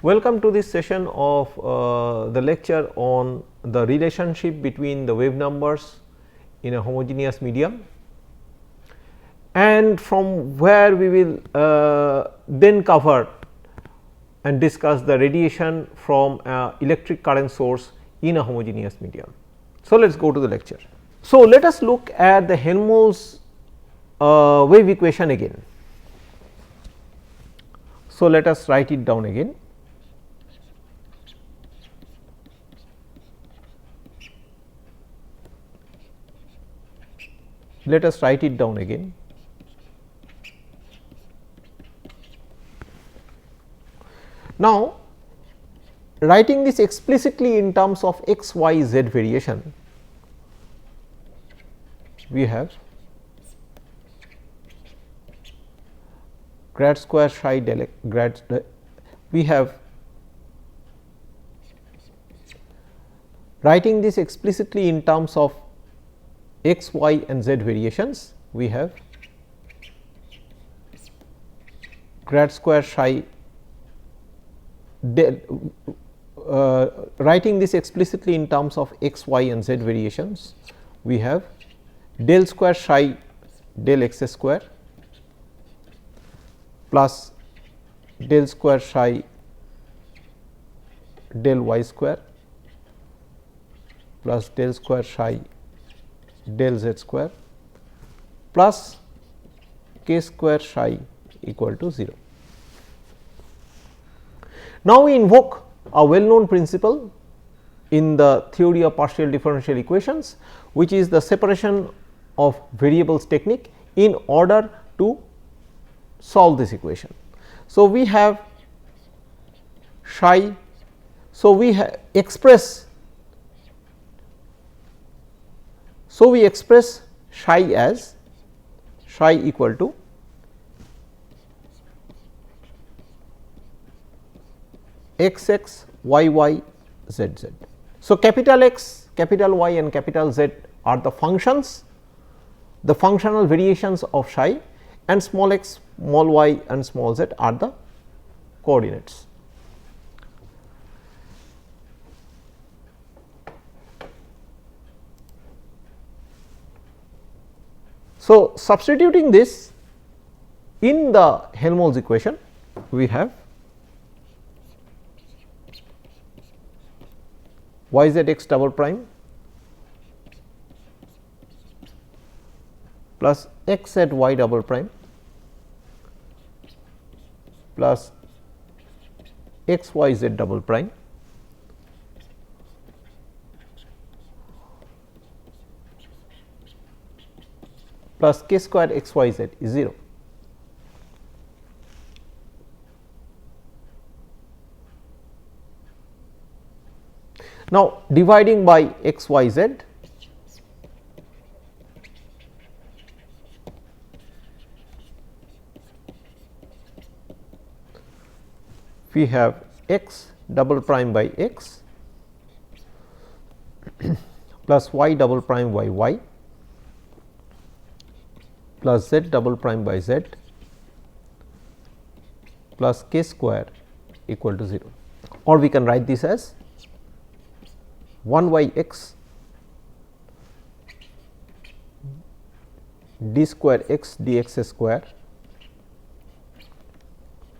Welcome to this session of the lecture on the relationship between the wave numbers in a homogeneous medium, and from where we will then cover and discuss the radiation from electric current source in a homogeneous medium. So, let us go to the lecture. So, let us look at the Helmholtz wave equation again. So, let us write it down again. Let us write it down again. Now, writing this explicitly in terms of x, y, z variation, we have grad square psi del x grad, we have writing this explicitly in terms of x, y and z variations, we have grad square psi del, writing this explicitly in terms of x, y and z variations, we have del square psi del x square plus del square psi del y square plus del square psi del z square plus k square psi equal to 0. Now, we invoke a well known principle in the theory of partial differential equations, which is the separation of variables technique in order to solve this equation. So, we have psi, so we express, so we express psi as psi equal to x x, y y, z z. So, capital X, capital Y and capital Z are the functions, the functional variations of psi, and small x, small y and small z are the coordinates. So, substituting this in the Helmholtz equation, we have y z x double prime plus x z y double prime plus x y z double prime plus k square x y z is 0. Now, dividing by x y z, we have x double prime by x plus y double prime by y plus z double prime by z plus k square equal to 0, or we can write this as 1 by x d square x dx square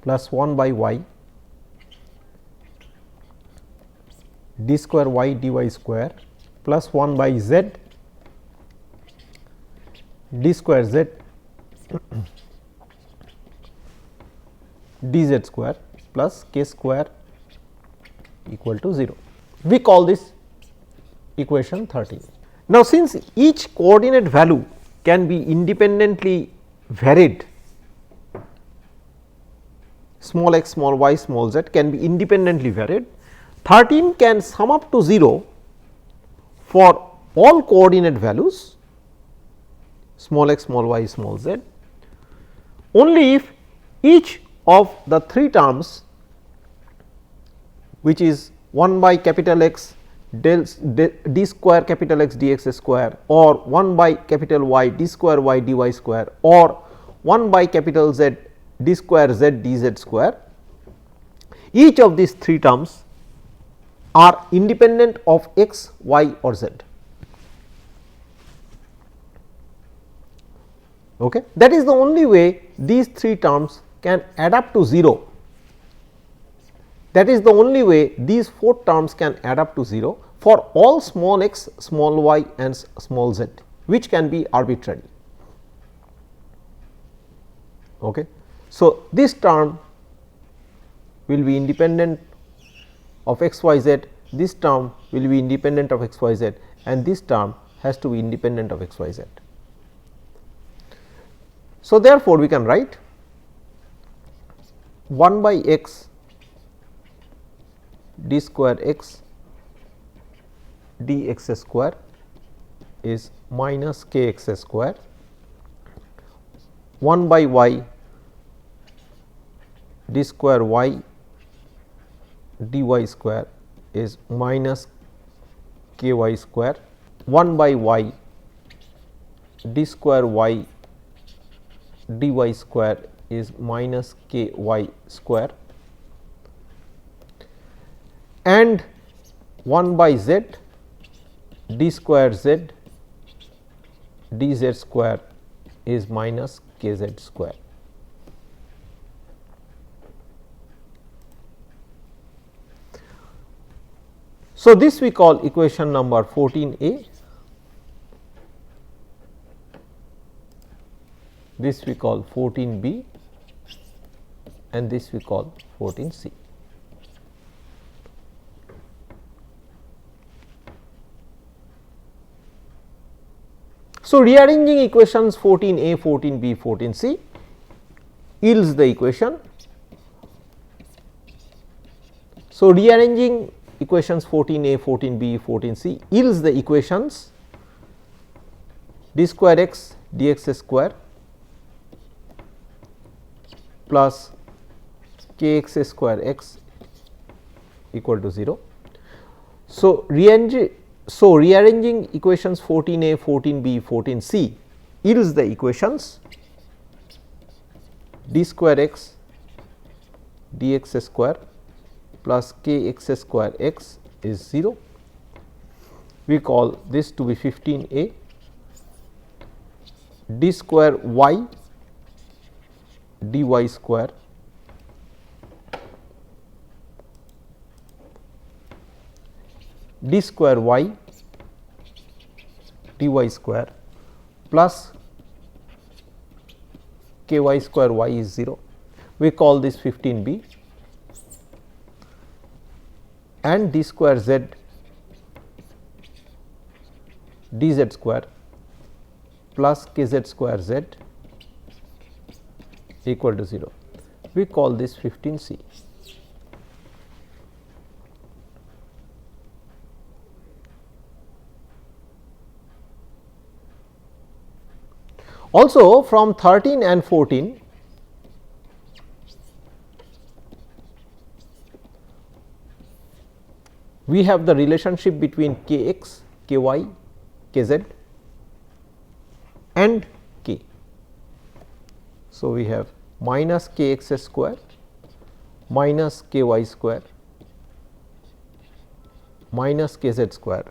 plus 1 by y d square y dy square plus 1 by z d square z dz square plus k square equal to 0. We call this equation 13. Now, since each coordinate value can be independently varied, small x, small y, small z can be independently varied, 13 can sum up to 0 for all coordinate values small x, small y, small z, only if each of the 3 terms, which is 1 by capital X d square capital X dx square, or 1 by capital Y d square y dy square, or 1 by capital Z d square z dz square, each of these 3 terms are independent of x, y or z. Okay. That is the only way these 3 terms can add up to 0. That is the only way these 4 terms can add up to 0 for all small x, small y and small z, which can be arbitrary. Okay. So, this term will be independent of x, y, z, this term will be independent of x, y, z, and this term has to be independent of x, y, z. So, therefore, we can write 1 by x d square x dx square is minus k x square, 1 by y d square y dy square is minus k y square, 1 by y d square y dy square is minus k y square, and 1 by z d square z dz square is minus kz square. So, this we call equation number 14a, this we call 14b, and this we call 14c. So, rearranging equations 14a, 14b, 14c yields the equation. So, rearranging equations 14a, 14b, 14c yields the equations d square x dx square plus k x square x equal to 0. So, rearranging equations 14a, 14b, 14c yields the equations d square x dx square plus k x square x is 0. We call this to be 15a, d square y dy square d square y dy square plus k y square y is 0. We call this 15b, and d square z dz square plus kz square z equal to 0. We call this 15c. Also, from 13 and 14, we have the relationship between k x, k y, k z and k. So, we have minus k x square minus k y square minus k z square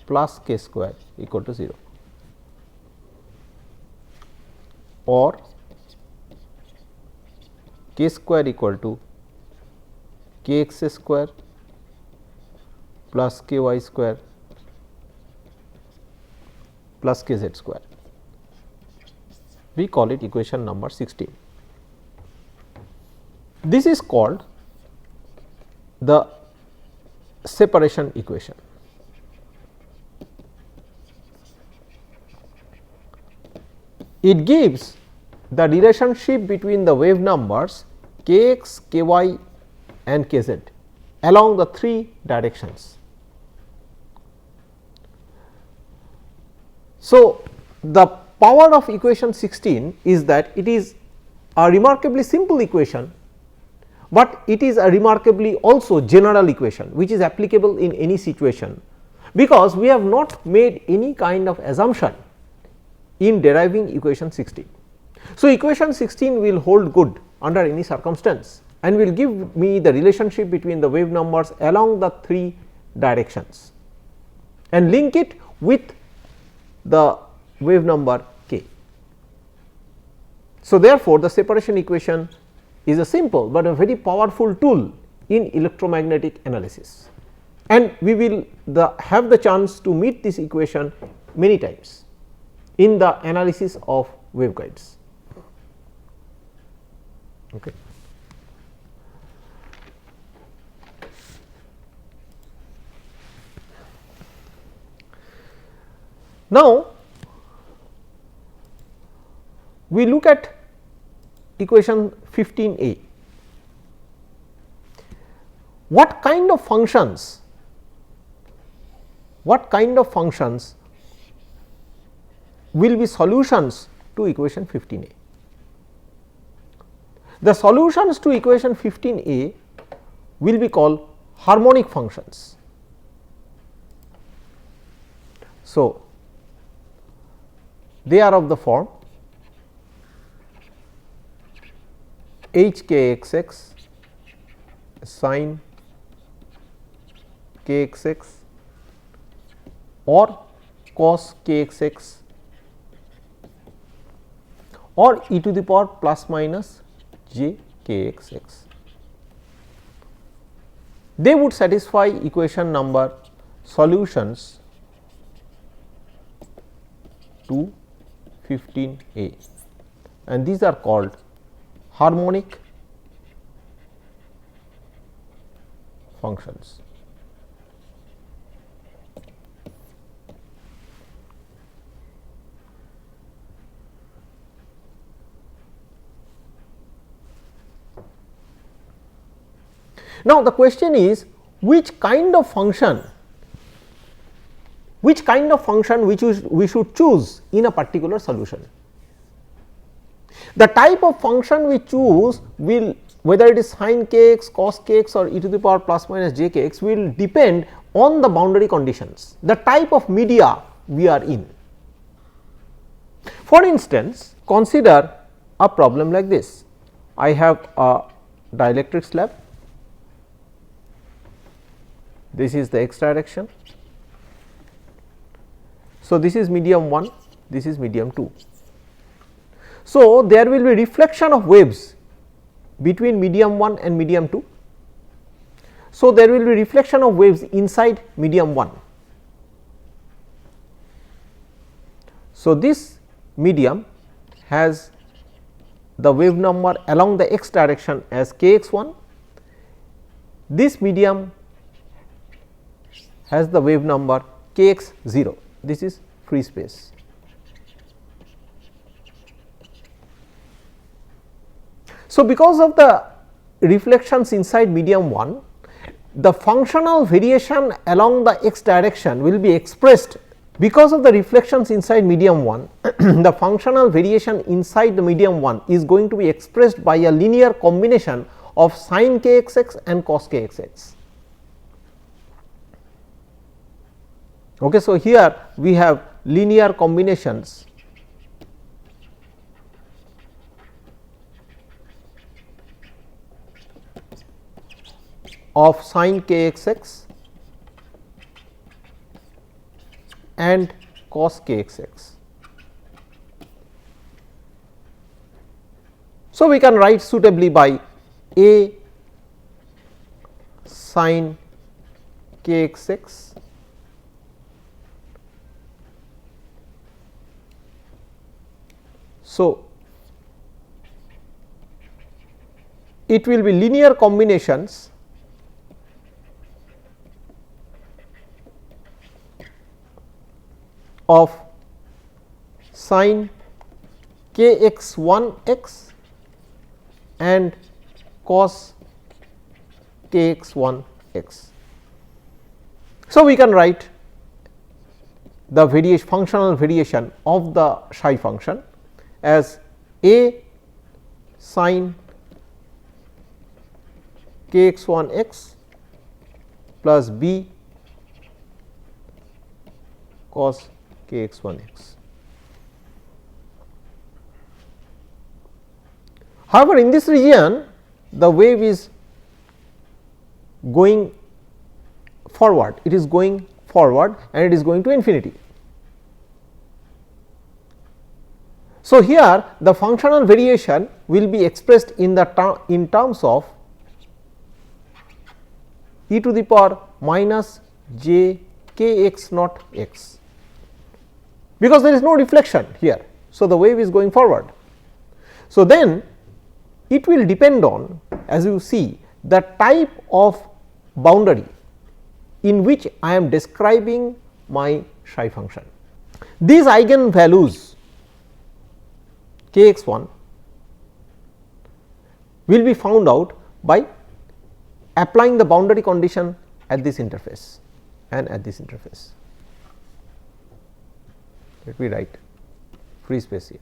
plus k square equal to 0, or k square equal to k x square plus k y square plus k z square. We call it equation number 16. This is called the separation equation. It gives the relationship between the wave numbers k x, k y and k z along the 3 directions. So, the power of equation 16 is that it is a remarkably simple equation, but it is a remarkably also general equation which is applicable in any situation, because we have not made any kind of assumption in deriving equation 16. So, equation 16 will hold good under any circumstance, and will give me the relationship between the wave numbers along the 3 directions and link it with the wave number k. So, therefore, the separation equation is a simple, but a very powerful tool in electromagnetic analysis, and we will have the chance to meet this equation many times in the analysis of waveguides. Okay. Now, we look at equation 15a. What kind of functions will be solutions to equation 15a? The solutions to equation 15a will be called harmonic functions. So, they are of the form h k x x sin k x x or cos k x x or e to the power plus minus j k x x. They would satisfy equation number solutions to 15a, and these are called harmonic functions. Now, the question is which kind of function we should choose in a particular solution. The type of function we choose will, whether it is sin k x, cos k x or e to the power plus minus j k x, will depend on the boundary conditions, the type of media we are in. For instance, consider a problem like this. I have a dielectric slab, this is the x direction. So, this is medium 1, this is medium 2. So, there will be reflection of waves between medium 1 and medium 2. So, there will be reflection of waves inside medium 1. So, this medium has the wave number along the x direction as k x 1, this medium has the wave number k x 0, this is free space. So, because of the reflections inside medium 1, the functional variation along the x direction will be expressed. Because of the reflections inside medium 1, the functional variation inside the medium 1 is going to be expressed by a linear combination of sin k x x and cos k x x. Okay, so, here we have linear combinations of sin k x x and cos k x x. So, we can write suitably by A sin k x x So, it will be linear combinations of sin k x 1 x and cos k x 1 x. So, we can write the functional variation of the psi function as A sin k x 1 x plus B cos k x 1 x. However, in this region the wave is going forward, it is going forward and it is going to infinity. So, here the functional variation will be expressed in the in terms of e to the power minus j k x naught x, because there is no reflection here. So, the wave is going forward. So, then it will depend on, as you see, the type of boundary in which I am describing my psi function. These eigen values k x 1 will be found out by applying the boundary condition at this interface and at this interface. Let me write free space here.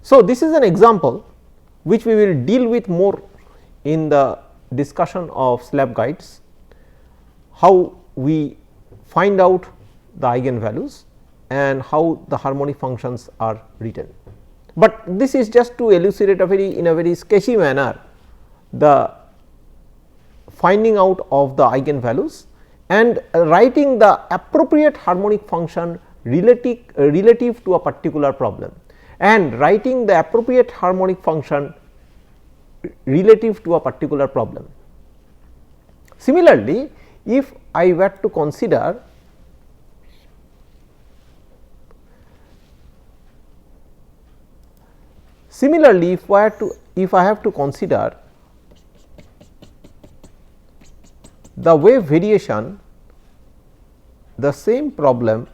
So, this is an example which we will deal with more in the discussion of slab guides, how we find out the eigen values and how the harmonic functions are written. But this is just to elucidate in a very sketchy manner the finding out of the eigen values and writing the appropriate harmonic function relative to a particular problem, and writing the appropriate harmonic function relative to a particular problem. Similarly, if I were to consider if I have to consider the wave variation, the same problem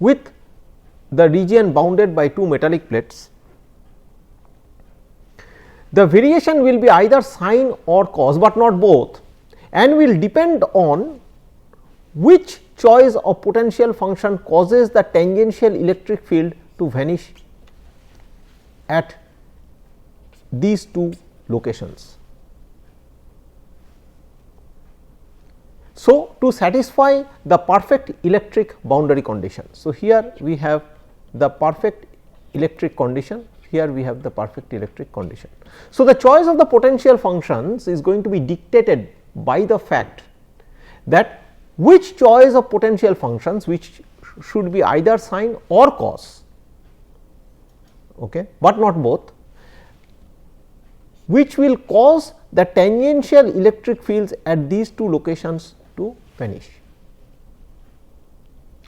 with the region bounded by two metallic plates, the variation will be either sine or cos, but not both, and will depend on which choice of potential function causes the tangential electric field to vanish at these two locations. So, to satisfy the perfect electric boundary condition. So, here we have the perfect electric condition, here we have the perfect electric condition. So, the choice of the potential functions is going to be dictated by the fact that which choice of potential functions, which should be either sine or cos, okay, but not both, which will cause the tangential electric fields at these two locations to vanish.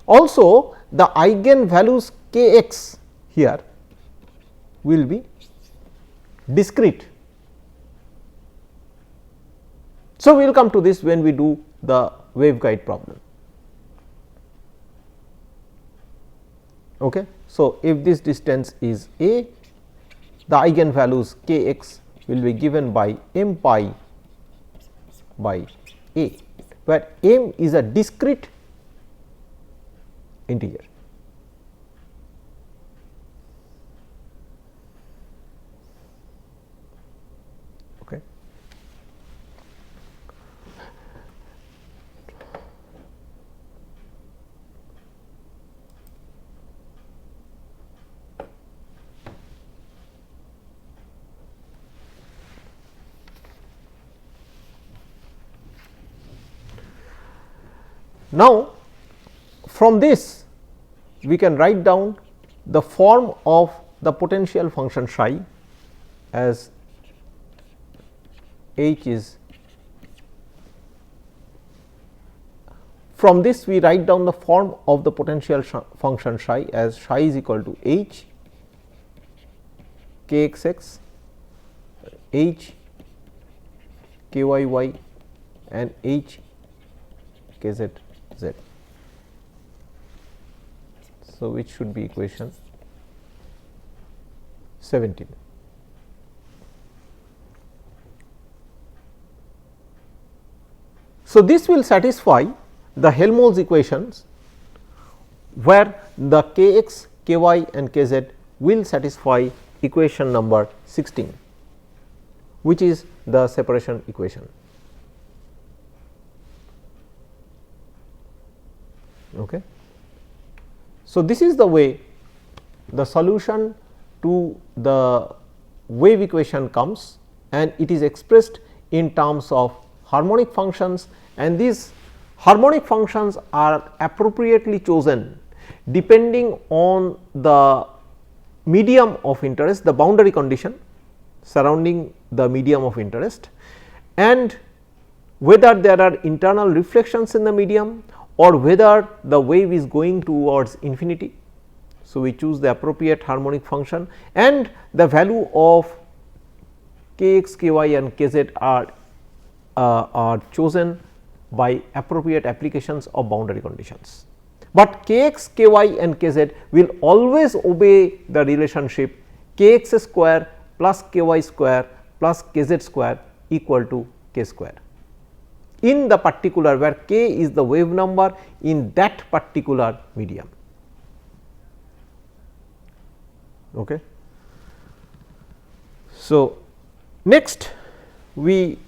Also, the eigen values k x here will be discrete. So, we will come to this when we do the waveguide problem. Okay. So, if this distance is a, the eigen values k x will be given by m pi by a, where m is a discrete integer. Okay. Now, from this we can write down the form of the potential function psi as h is, from this we write down the form of the potential function psi as psi is equal to h k x x, h k y y and h k z z. So, which should be equation 17. So, this will satisfy the Helmholtz equations where the kx, ky and kz will satisfy equation number 16, which is the separation equation. Okay. So, this is the way the solution to the wave equation comes, and it is expressed in terms of harmonic functions, and these harmonic functions are appropriately chosen depending on the medium of interest, the boundary condition surrounding the medium of interest, and whether there are internal reflections in the medium or whether the wave is going towards infinity. So, we choose the appropriate harmonic function, and the value of kx, ky and kz are chosen by appropriate applications of boundary conditions. But kx, ky and kz will always obey the relationship kx square plus ky square plus kz square equal to k square, in the particular where k is the wave number in that particular medium. Okay. So, next we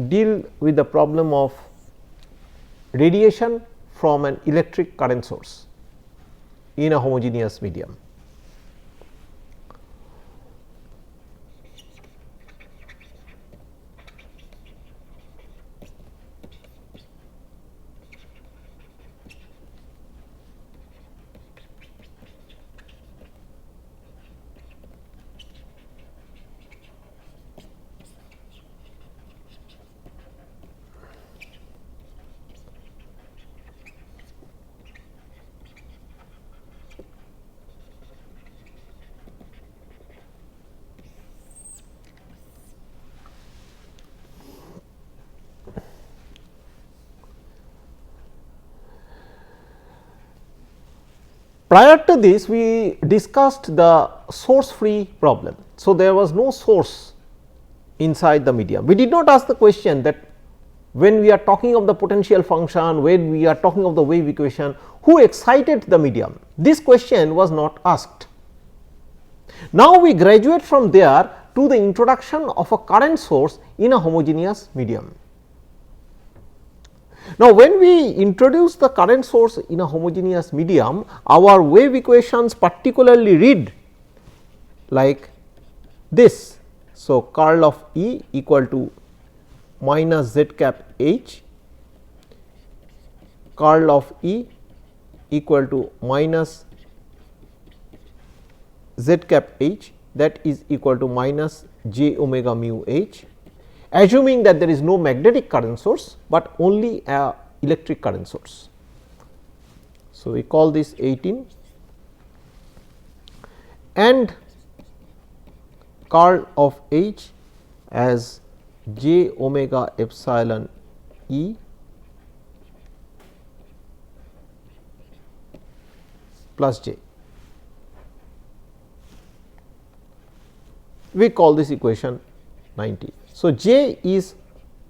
deal with the problem of radiation from an electric current source in a homogeneous medium. Prior to this, we discussed the source free problem. So, there was no source inside the medium. We did not ask the question that when we are talking of the potential function, when we are talking of the wave equation, who excited the medium? This question was not asked. Now, we graduate from there to the introduction of a current source in a homogeneous medium. Now, when we introduce the current source in a homogeneous medium, our wave equations particularly read like this. So, curl of E equal to minus z cap h, curl of E equal to minus z cap h, that is equal to minus j omega mu h, assuming that there is no magnetic current source, but only a electric current source. So, we call this 18, and curl of h as j omega epsilon E plus j. We call this equation 90. So, j is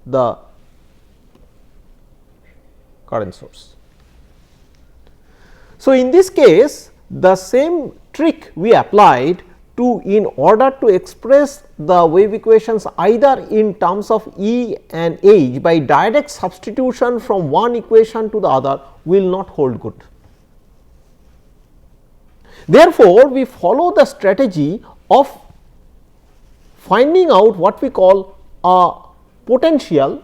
the current source. So, in this case the same trick we applied to in order to express the wave equations either in terms of E and H by direct substitution from one equation to the other will not hold good. Therefore, we follow the strategy of finding out what we call a potential,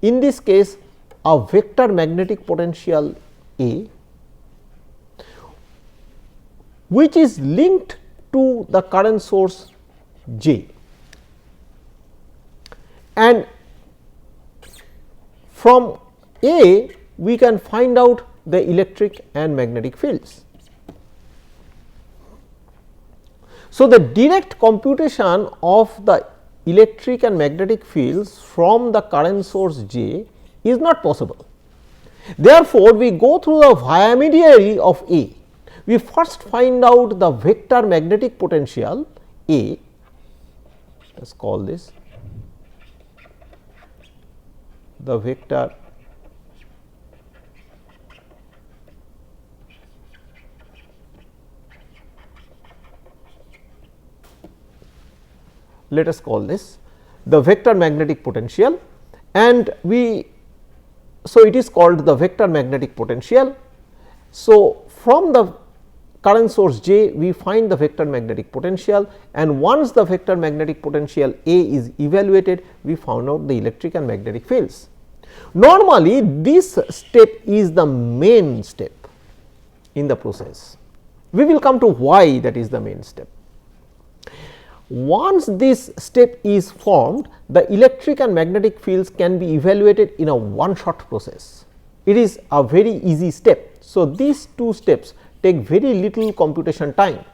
in this case a vector magnetic potential A, which is linked to the current source J, and from A we can find out the electric and magnetic fields. So, the direct computation of the electric and magnetic fields from the current source J is not possible. Therefore, we go through the via mediary of A. We first find out the vector magnetic potential A, let us call this the vector let us call this the vector magnetic potential, and so it is called the vector magnetic potential. So, from the current source J we find the vector magnetic potential, and once the vector magnetic potential A is evaluated, we found out the electric and magnetic fields. Normally this step is the main step in the process. We will come to why that is the main step. Once this step is formed, the electric and magnetic fields can be evaluated in a one shot process. It is a very easy step. So, these two steps take very little computation time.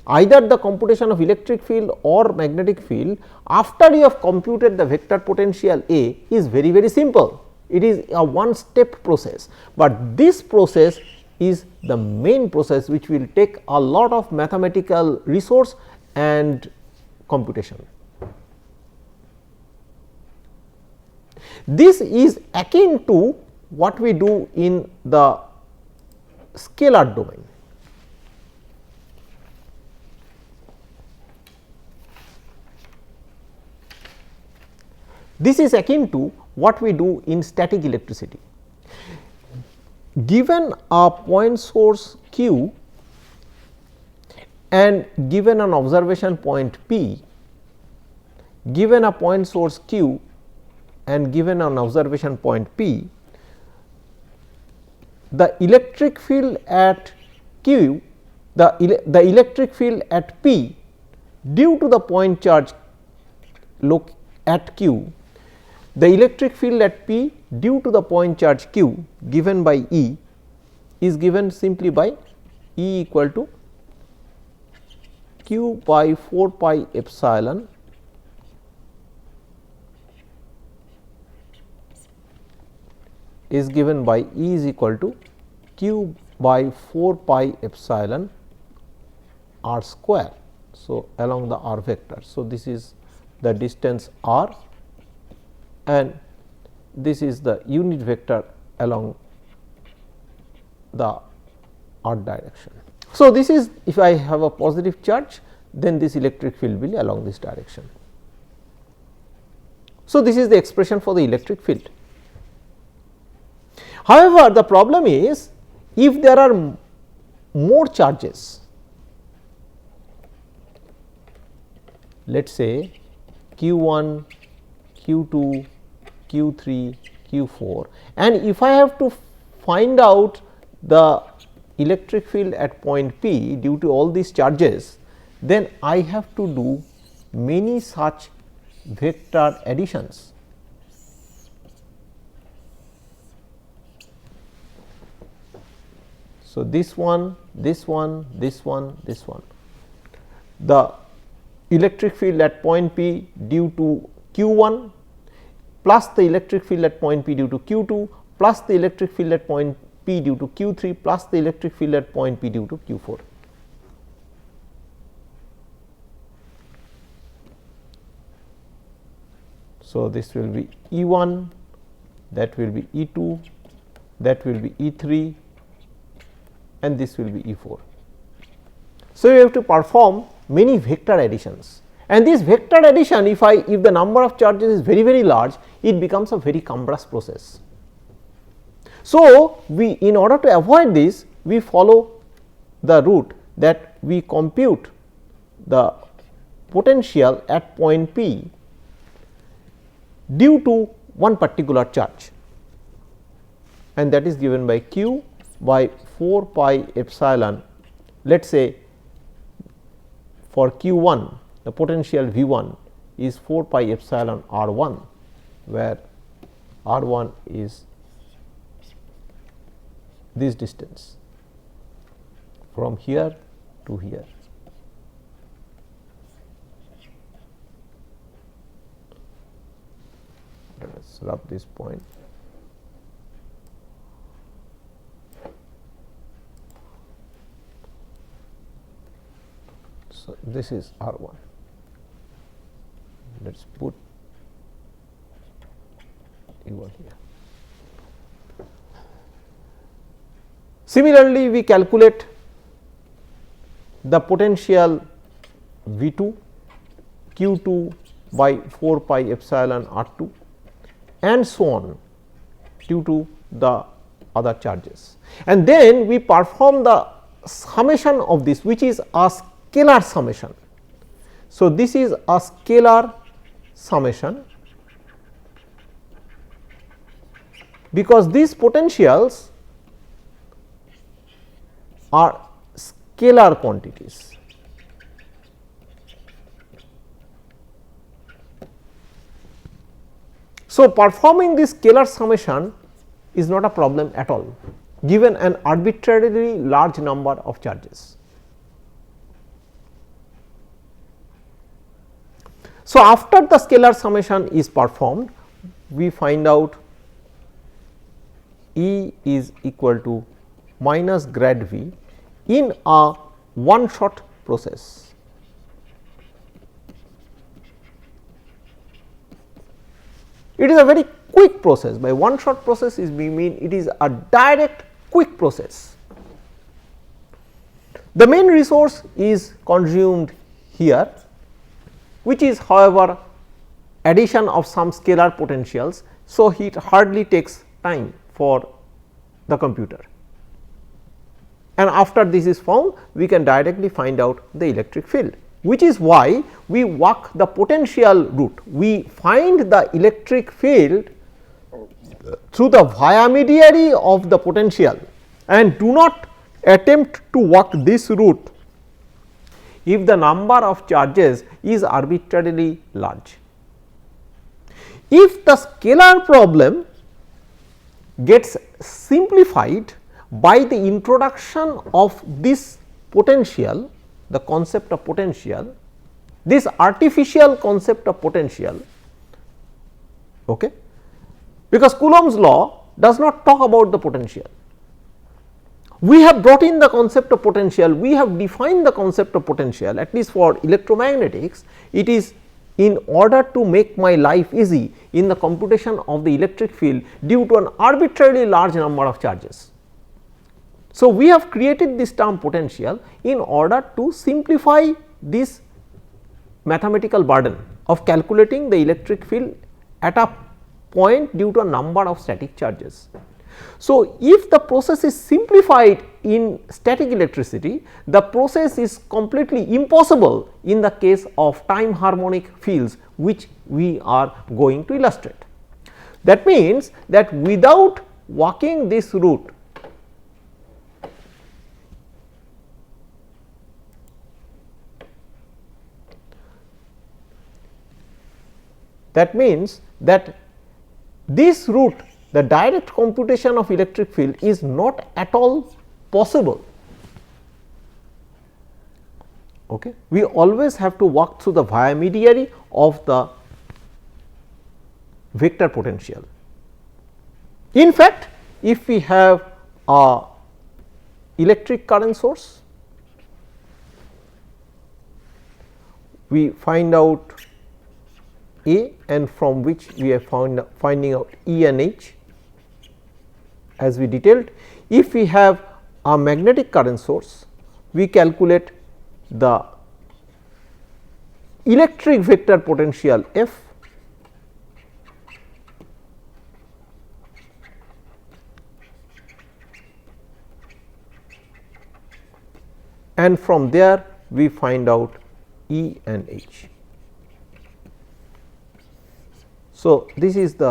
Either the computation of electric field or magnetic field after you have computed the vector potential A is very, very simple. It is a one step process, but this process is the main process which will take a lot of mathematical resource and computation. This is akin to what we do in the scalar domain. This is akin to what we do in static electricity. Given a point source Q and given an observation point P, given a point source Q and given an observation point P, the electric field at Q, the electric field at P due to the point charge at Q, the electric field at P due to the point charge Q given by E is given simply by E equal to Q by 4 pi epsilon is given by E is equal to Q by 4 pi epsilon r square. So, along the r vector. So, this is the distance r and this is the unit vector along the r direction. So, this is if I have a positive charge, then this electric field will be along this direction. So, this is the expression for the electric field. However, the problem is if there are more charges, let us say Q1, Q2, Q3, Q4, and if I have to find out the electric field at point P due to all these charges, then I have to do many such vector additions. So, this one, this one, this one, this one. The electric field at point P due to Q1 plus the electric field at point P due to Q2 plus the electric field at point P due to Q3 plus the electric field at point P due to Q4. So, this will be E1, that will be E2, that will be E3 and this will be E4. So, you have to perform many vector additions, and this vector addition if the number of charges is very, very large, it becomes a very cumbrous process. So, we in order to avoid this, we follow the route that we compute the potential at point P due to one particular charge, and that is given by Q by 4 pi epsilon. Let us say for Q1 the potential V1 is 4 pi epsilon R1, where R1 is this distance from here to here. Let us rub this point. So, this is R1. Let us put E1 here. Similarly, we calculate the potential V2 q 2 by 4 pi epsilon r 2 and so on due to the other charges. And then we perform the summation of this, which is a scalar summation. So, this is a scalar summation, because these potentials are scalar quantities. So, performing this scalar summation is not a problem at all, given an arbitrarily large number of charges. So, after the scalar summation is performed, we find out E is equal to minus grad V in a one shot process. It is a very quick process. By one shot process is we mean it is a direct quick process. The main resource is consumed here, which is however addition of some scalar potentials. So, it hardly takes time for the computer, and after this is found, we can directly find out the electric field, which is why we walk the potential route. We find the electric field through the via mediary of the potential and do not attempt to walk this route if the number of charges is arbitrarily large. If the scalar problem gets simplified by the introduction of this potential, the concept of potential, this artificial concept of potential, okay, because Coulomb's law does not talk about the potential. We have brought in the concept of potential, we have defined the concept of potential, at least for electromagnetics. It is in order to make my life easy in the computation of the electric field due to an arbitrarily large number of charges. So, we have created this term potential in order to simplify this mathematical burden of calculating the electric field at a point due to a number of static charges. So, if the process is simplified in static electricity, the process is completely impossible in the case of time harmonic fields, which we are going to illustrate. That means that without walking this route, that means that this route, the direct computation of electric field, is not at all possible. Okay. We always have to walk through the via mediary of the vector potential. In fact, if we have a electric current source, we find out A, and from which we are finding out E and H as we detailed. If we have a magnetic current source, we calculate the electric vector potential F, and from there we find out E and H. So, these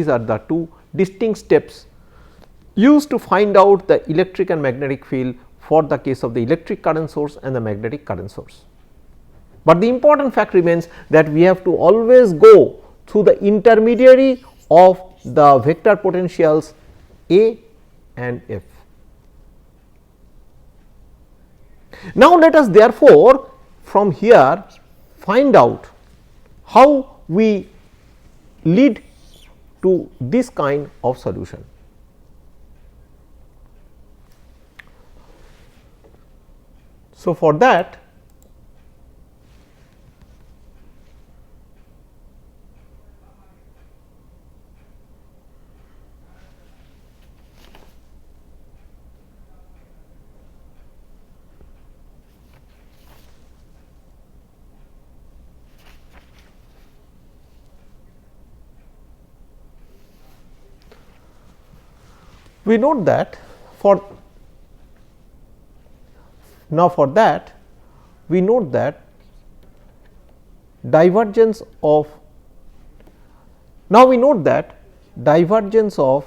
are the two distinct steps used to find out the electric and magnetic field for the case of the electric current source and the magnetic current source. But the important fact remains that we have to always go through the intermediary of the vector potentials A and F. Now, let us therefore from here find out how we lead to this kind of solution. So, for that We note that for now for that we note that divergence of divergence of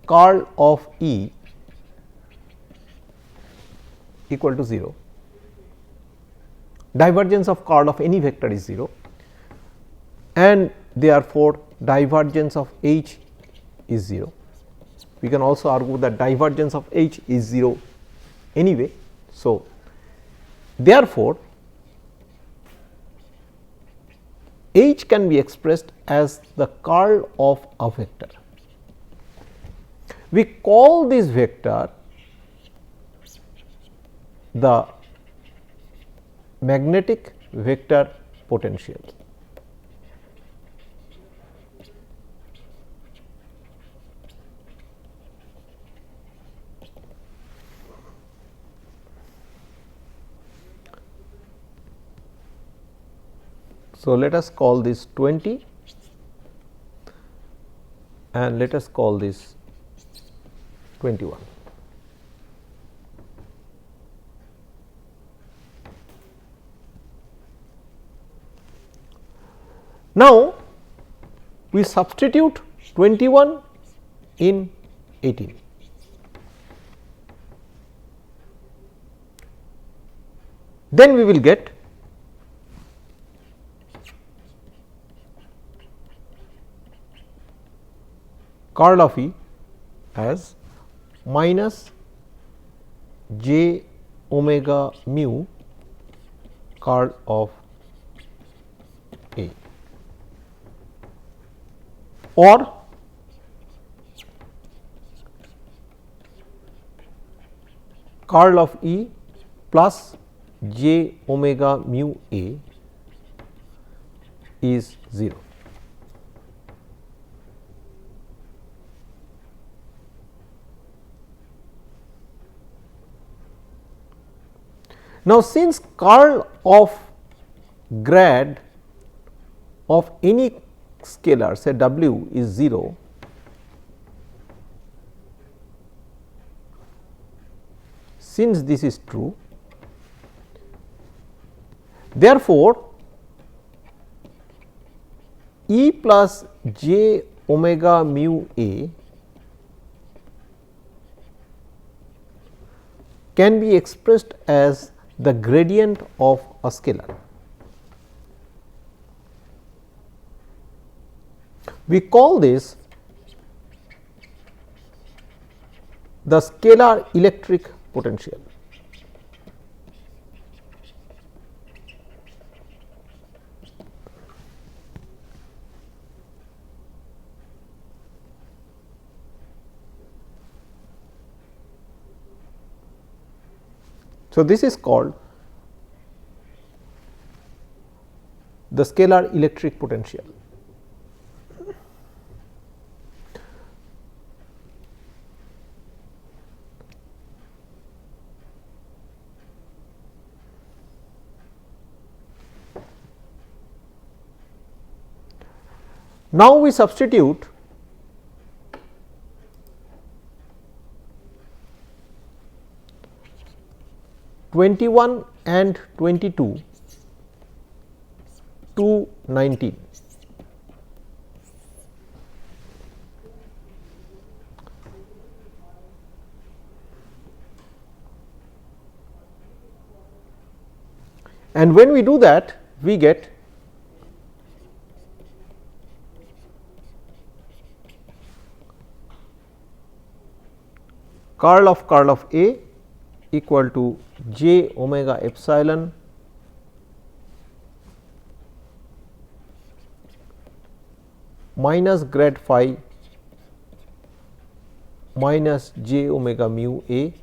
curl of E equal to 0. Divergence of curl of any vector is 0 and therefore, divergence of H is 0. We can also argue that divergence of H is 0 anyway. So, therefore, H can be expressed as the curl of a vector. We call this vector the magnetic vector potential. So, let us call this 20 and let us call this 21. Now, we substitute 21 in 18. Then we will get curl of E as minus j omega mu curl of A, or curl of E plus j omega mu A is 0. Now, since curl of grad of any scalar say W is 0, since this is true, therefore, E plus j omega mu A can be expressed as the gradient of a scalar. We call this the scalar electric potential. So, this is called the scalar electric potential. Now, we substitute (21) and 22 to 19. And when we do that, we get curl of A equal to j omega epsilon minus grad phi minus j omega mu A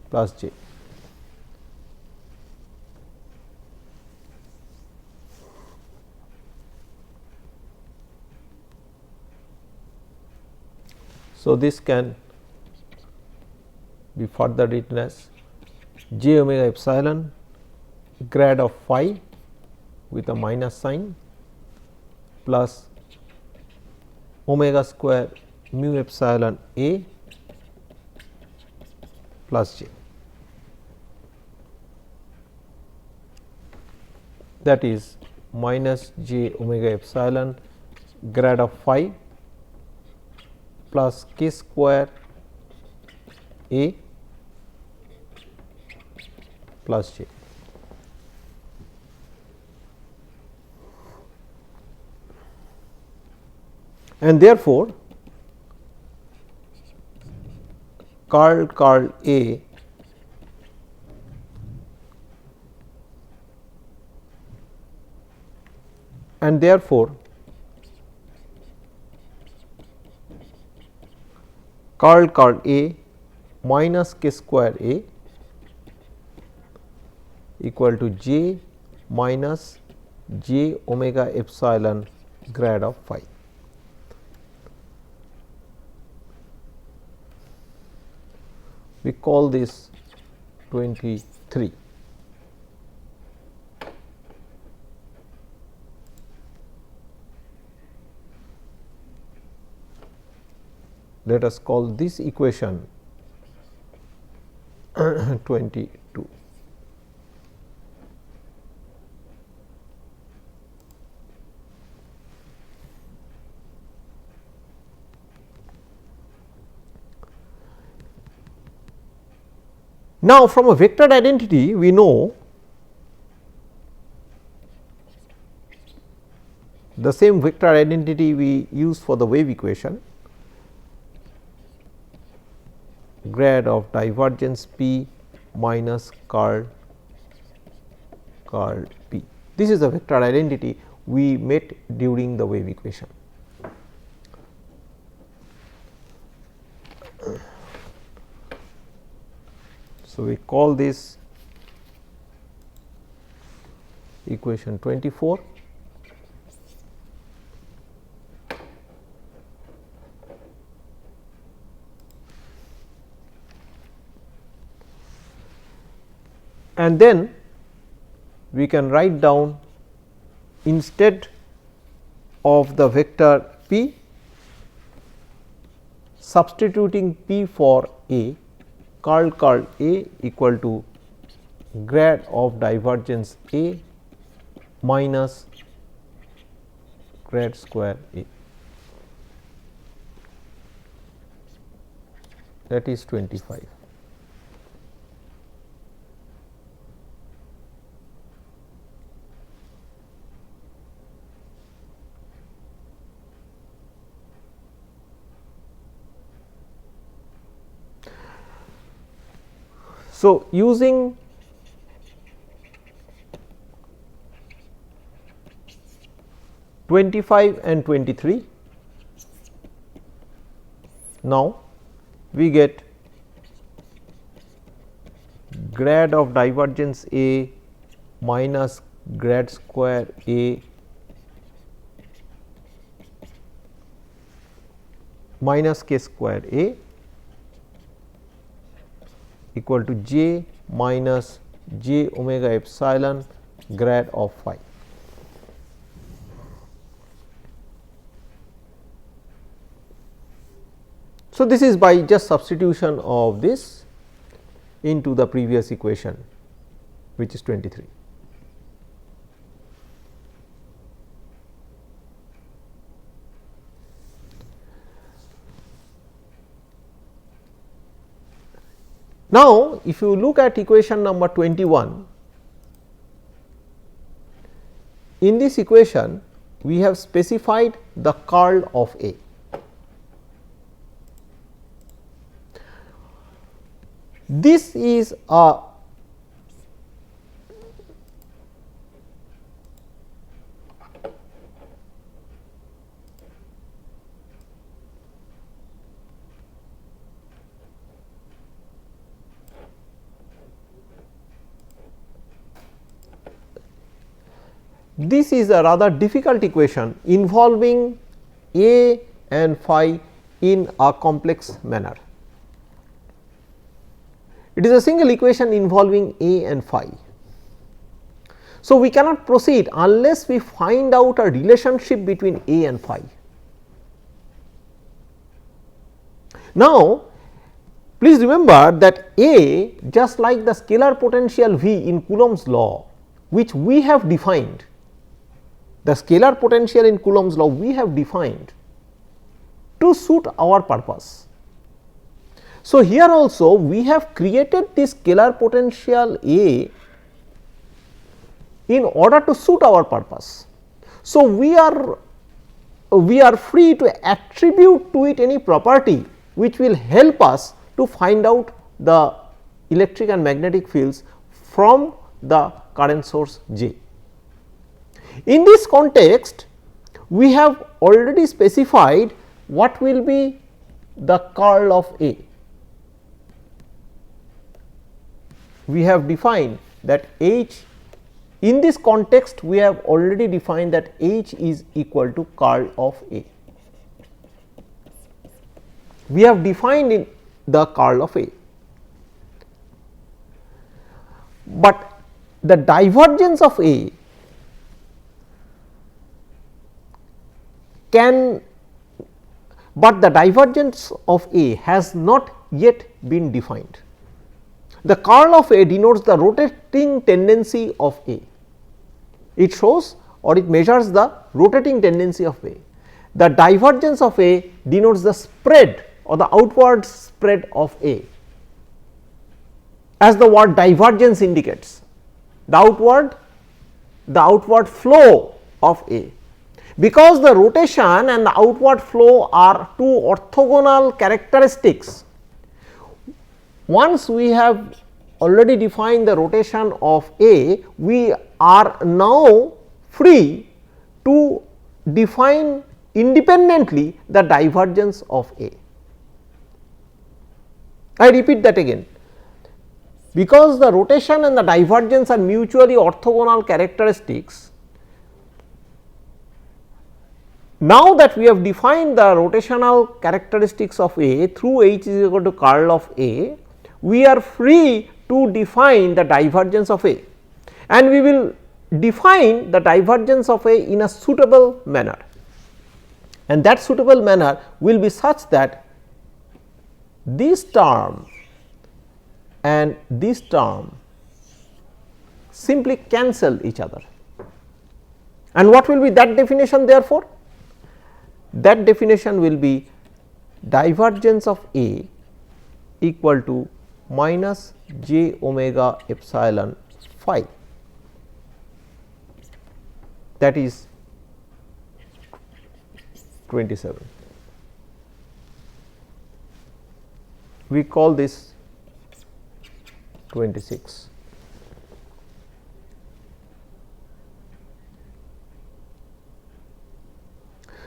plus j. So, this can be further written as j omega epsilon grad of phi with a minus sign plus omega square mu epsilon A plus j, that is minus j omega epsilon grad of phi plus k square A plus j. And therefore, curl A and therefore, curl A minus k square A equal to j minus j omega epsilon grad of phi. We call this 23. Let us call this equation 22. Now, from a vector identity we know the same vector identity we use for the wave equation, grad of divergence P minus curl P. This is the vector identity we met during the wave equation. So, we call this equation 24. And then we can write down, instead of the vector P, substituting P for A, curl A equal to grad of divergence A minus grad square A, that is 25. So, using and 23, now we get grad of divergence A minus grad square A minus k square A equal to j minus j omega epsilon grad of phi. So, this is by just substitution of this into the previous equation, which is 23. Now, if you look at equation number 21, in this equation we have specified the curl of A. This is a rather difficult equation involving A and phi in a complex manner. It is a single equation involving A and phi. So, we cannot proceed unless we find out a relationship between A and phi. Now, please remember that A, just like the scalar potential V in Coulomb's law, which we have defined, the scalar potential in Coulomb's law we have defined to suit our purpose. So, here also we have created this scalar potential A in order to suit our purpose. So, we are free to attribute to it any property which will help us to find out the electric and magnetic fields from the current source J. In this context, we have already specified what will be the curl of A. We have defined that H, in this context we have already defined that H is equal to curl of A. We have defined in the curl of A, but the divergence of A has not yet been defined. The curl of A denotes the rotating tendency of A. It shows or it measures the rotating tendency of A. The divergence of A denotes the spread or the outward spread of A, as the word divergence indicates, the outward flow of A. Because the rotation and the outward flow are two orthogonal characteristics, once we have already defined the rotation of A, we are now free to define independently the divergence of A. I repeat that again, because the rotation and the divergence are mutually orthogonal characteristics. Now that we have defined the rotational characteristics of A through H is equal to curl of A, we are free to define the divergence of A, and we will define the divergence of A in a suitable manner, and that suitable manner will be such that this term and this term simply cancel each other. And what will be that definition therefore? That definition will be divergence of A equal to minus j omega epsilon phi, that is 27. We call this 26.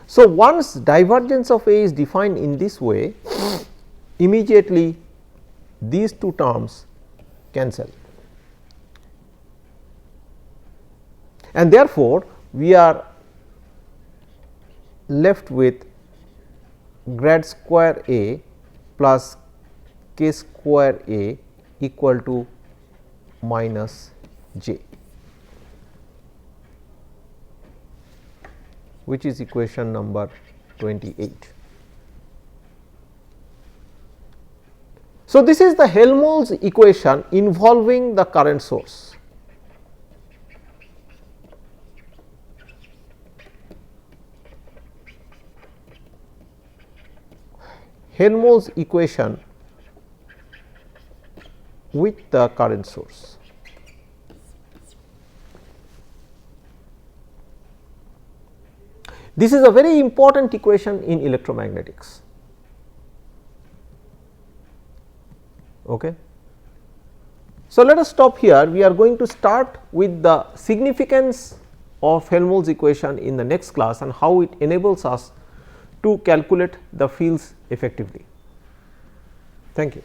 So, once divergence of A is defined in this way, immediately these two terms cancel, and therefore, we are left with grad square A plus k square A equal to minus j, which is equation number 28. So, this is the Helmholtz equation involving the current source. Helmholtz equation with the current source. This is a very important equation in electromagnetics. Okay. So, let us stop here. We are going to start with the significance of Helmholtz equation in the next class and how it enables us to calculate the fields effectively. Thank you.